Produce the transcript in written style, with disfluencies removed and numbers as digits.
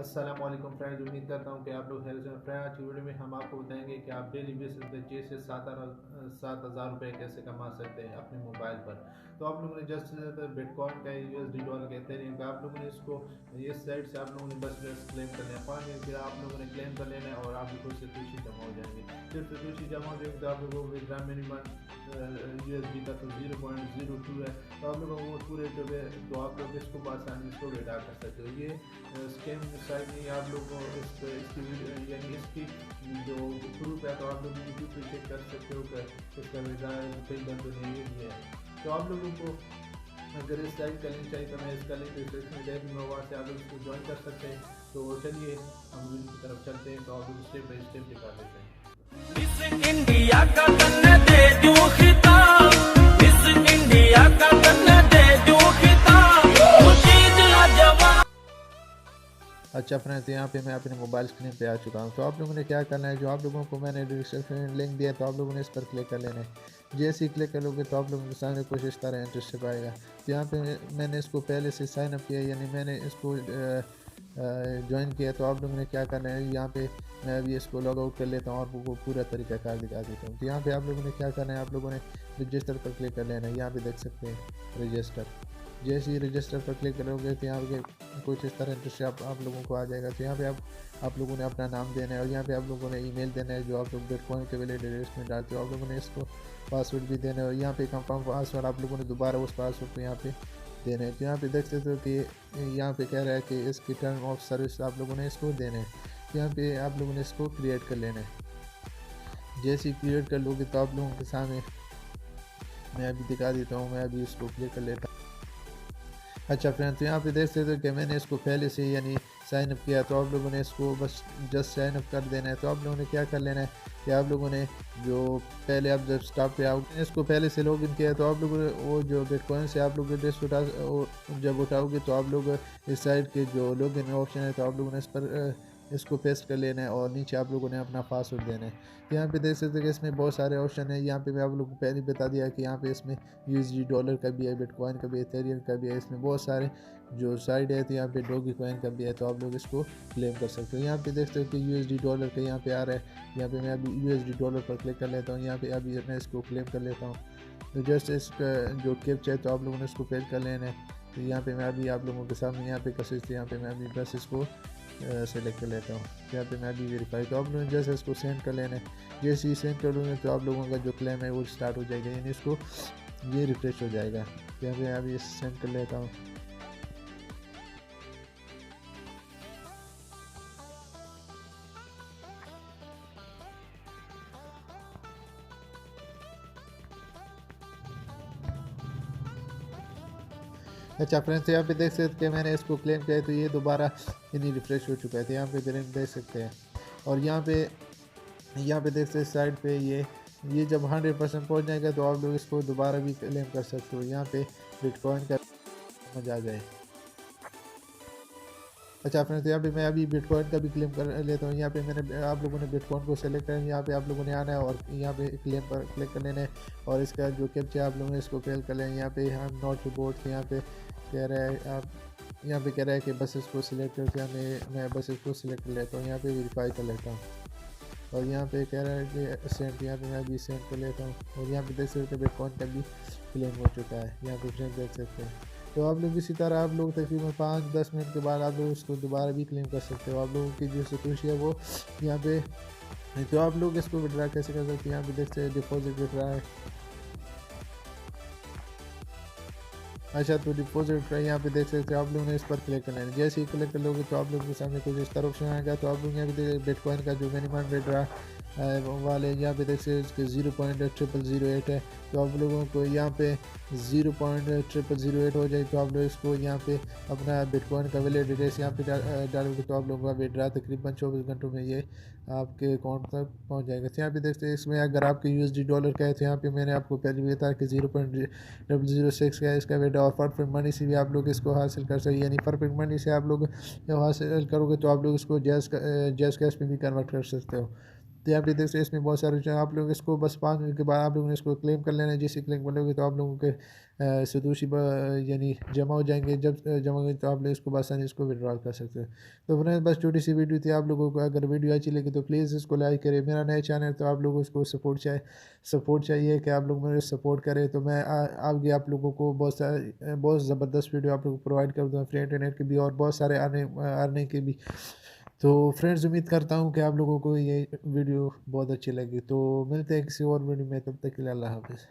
अस्सलामुअलैकुम फ्रेंड्स, उम्मीद करता हूँ कि आप लोग खैरियत से हैं। फ्रेंड्स, आज की वीडियो में हम आपको बताएंगे कि आप डेली बेसिस पे 6 से 7 हज़ार रुपये कैसे कमा सकते हैं अपने मोबाइल पर। तो आप लोगों ने जस्ट बिटकॉइन का, यूएसडी डॉलर का, इथेरियम का, आप लोगों ने इसको इस साइट से आप लोगों ने बस क्लेम कर लेना 5 मिनट, फिर आप लोगों ने क्लेम कर लेना है और आपकी खुद से खुशी जमा हो जाएंगे। फिर खुशी जमा हो जाएगी तो आप लोगों को विड्रा मिनिमम यूएसडी का तो 0.02 है। तो आप लोगों को पूरे तो आप लोग इसको आसानी इसको विड्रा कर सकते हो। ये स्कैम साइट नहीं, आप लोग को इसकी यानी इसकी जो प्रूफ है तो आप लोग यूट्यूब पे चेक कर सकते हो कि इसका विड्रा कई बंदों ने ये दिया है। तो आप लोगों को अगर इस साइट का लिंक चाहिए तो मैं इसका लिंक डिस्क्रिप्शन में दे दूँगा, वहाँ से आप लोग इसको ज्वाइन कर सकते हैं। तो चलिए हम वीडियो की तरफ चलते हैं। तो आप लोग स्टेप बाई स्टेप दिखा देते हैं। मिस इंडिया का तन्ने दे दूं खिताब, मिस इंडिया का तन्ने दे दूं खिताब, वो चीज लाजवाब। अच्छा फ्रेंड्स, यहाँ पे मैं अपने मोबाइल स्क्रीन पे आ चुका हूँ। तो आप लोगों ने क्या करना है, जो आप लोगों को मैंने डिस्क्रिप्शन में लिंक दिया तो आप लोगों ने इस पर क्लिक कर लेना है। जैसे ही क्लिक करोगे तो आप लोगों के सामने कुछ इस तरह इंटरेस्ट आएगा। तो यहाँ पे मैंने इसको पहले से साइन अप किया, यानी मैंने इसको ज्वाइन किया। तो आप लोगों ने क्या करना है, यहाँ पे मैं अभी इसको लॉग आउट कर लेता हूँ और वो पूरा तरीकाकार दिखा देता हूँ। तो यहाँ पे आप लोगों ने क्या करना है, आप लोगों ने रजिस्टर पर क्लिक कर लेना है। यहाँ पे देख सकते हैं रजिस्टर। जैसे ही रजिस्टर पर क्लिक करोगे तो यहाँ पे कुछ इस तरह इंटरेस्ट आप लोगों को आ जाएगा। तो यहाँ पे आप लोगों ने अपना नाम देना है और यहाँ पे आप लोगों ने ईमेल देना है जो आप लोग बिटकॉइन के वैलिड एड्रेस में डालते हो। आप लोगों ने इसको पासवर्ड भी देना है और यहाँ पे कंफर्म पासवर्ड आप लोगों ने दोबारा उस पासवर्ड को यहाँ पे देना है। तो यहाँ पे देख सकते हो कि यहाँ पे कह रहा है कि इसकी टर्म ऑफ सर्विस आप लोगों ने इसको देना है। तो यहाँ पे आप लोगों ने इसको क्रिएट कर लेना है। जैसे ही क्रिएट कर लोगे तो आप लोगों के सामने मैं अभी दिखा देता हूँ। मैं अभी इसको क्लिक कर लेता हूँ। अच्छा फ्रेंड, तो यहाँ पे देख सकते हो कि मैंने इसको पहले से यानी साइन अप किया। तो आप लोगों ने इसको बस जस्ट साइन अप कर देना है। तो आप लोगों ने क्या कर लेना है कि आप लोगों ने जो पहले आप जब स्टार्ट पे आओगे इसको पहले से लॉगिन किया तो आप लोगों ने वो जो बिटकॉइन से आप लोग एड्रेस जब उठाओगे तो आप लोग इस साइड के जो लॉगिन ऑप्शन है तो आप लोगों ने इस पर इसको पेस्ट कर लेना है और नीचे आप लोगों ने अपना पासवर्ड देना है। तो यहाँ पे देख सकते हैं कि इसमें बहुत सारे ऑप्शन है। यहाँ पे मैं आप लोगों को पहले बता दिया कि यहाँ पे इसमें यूएसडी डॉलर का भी है, बिटकॉइन का भी है, इथेरियम का भी है। इसमें बहुत सारे जो साइड है। तो यहाँ पे डॉगी कॉइन का भी है, तो आप लोग इसको क्लेम कर सकते हो। यहाँ पे देख सकते हो कि यूएसडी डॉलर का यहाँ पे आ रहा है। यहाँ पे मैं अभी यूएसडी डॉलर पर क्लिक कर लेता हूँ। यहाँ पे अभी मैं इसको क्लेम कर लेता हूँ। तो जस्ट इसका जो कैप्चा है तो आप लोगों ने इसको पेड कर लेना है। तो यहाँ पे मैं अभी आप लोगों के सामने यहाँ पे कैसे यहाँ पे मैं अभी बस इसको सेलेक्ट कर लेता हूँ। यहाँ पे मैं अभी वेरीफाई, तो आप लोगों ने जैसे इसको सेंड कर लेना है। जैसे ही सेंड कर लूँगे तो आप लोगों का जो क्लेम है वो स्टार्ट हो जाएगा, यानी इसको ये रिफ्रेश हो जाएगा। यहाँ पे अभी सेंड कर लेता हूँ। अच्छा फ्रेंड्स, यहाँ पे देख सकते हैं मैंने इसको क्लेम किया है तो ये दोबारा यानी रिफ्रेश हो चुका है। तो यहाँ पे देख सकते हैं और यहाँ पे देख सकते हैं साइड पे ये जब 100% पहुँच जाएगा तो आप लोग इसको दोबारा भी क्लेम कर सकते हो। यहाँ पे बिटकॉइन का मजा आ जाए। अच्छा फ्रेंड्स, यहाँ पे मैं अभी बिटकॉइन का भी क्लेम कर लेता हूँ। यहाँ पे मैंने आप लोगों ने बिटकॉइन को सेलेक्ट करना है। यहाँ पे आप लोगों ने आना है और यहाँ पे क्लेम पर क्लिक कर लेना है और इसका जो कैप्चा आप लोगों ने इसको फिल कर लेना है। यहाँ पे हम नॉट रिपोर्ट यहाँ पे कह रहा है आप यहाँ पे कह रहा है कि बस इसको सिलेक्ट करके मैं बस इसको सिलेक्ट कर लेता हूँ। यहाँ पे वेरीफाई कर लेता हूँ और यहाँ पे कह रहा है कि सेंड, यहाँ पे मैं अभी सेंड कर लेता हूँ और यहाँ पे देख सकते हैं बिटकॉइन का भी क्लेम हो चुका है। यहाँ पे फ्रेंड देख सकते हैं। तो आप लोग इसी तरह आप लोग तकरीबन 5-10 मिनट के बाद आप लोग उसको दोबारा भी क्लेम कर सकते हो। आप लोगों की जो खुशी है वो यहाँ पे। तो आप लोग इसको विड्रा कैसे कर सकते हैं, यहाँ पे देखते हैं डिपॉजिट विड्रा है। अच्छा, तो डिपॉजिट यहाँ पे देख सकते हो आप लोगों ने इस पर क्लिक करना है। जैसे ही क्लिक कर लोगे तो आप लोगों के सामने कुछ इस तरह ऑप्शन आएगा। तो आप लोग यहाँ पे देख बिटकॉइन का जो मिनिमम विड्रा वाले यहाँ पे देख सकते हैं इसके 0.0008 है। तो आप लोगों को यहाँ पे 0.0008 हो जाए तो आप लोग इसको यहाँ पे अपना बिटकॉइन का वैलिड एड्रेस यहाँ पे डालोगे तो आप लोगों का विड्रा तकरीबन 24 घंटों में ये आपके अकाउंट तक पहुँच जाएगा। तो यहाँ पे देखते हैं इसमें अगर आपके यूएसडी डॉलर का है तो यहाँ पे मैंने आपको पहले भी बताया कि 0.006 का है इसका विड्रा। और परफेक्ट मनी से भी आप लोग इसको हासिल कर सकते हैं, यानी परफेक्ट मनी से आप लोग जब हासिल करोगे तो आप लोग इसको जैज़ कैश में भी कन्वर्ट कर सकते हो। तो आप ये देख सकते हैं इसमें बहुत सारे जो है आप लोग इसको बस 5 मिनट के बाद आप लोगों ने इसको क्लेम कर लेना है। जैसे क्लेम कर लोगे तो आप लोगों के सदोशी यानी जमा हो जाएंगे। जब जमा होंगे तो आप लोग इसको आसानी इसको विड्रॉल कर सकते हो। तो फ्रेंड्स बस छोटी सी वीडियो थी। आप लोगों को अगर वीडियो अच्छी लगी तो प्लीज़ इसको लाइक करें। मेरा नया चैनल है तो आप लोगों को सपोर्ट चाहिए कि आप लोग मुझे सपोर्ट करें। तो मैं आगे आप लोगों को बहुत ज़बरदस्त वीडियो आप लोगों को प्रोवाइड कर दूँगा, फ्री इंटरनेट की भी और बहुत सारे अर्निंग के भी। तो फ्रेंड्स उम्मीद करता हूँ कि आप लोगों को ये वीडियो बहुत अच्छी लगी। तो मिलते हैं किसी और वीडियो में, तब तक के लिए अल्लाह हाफ़िज़।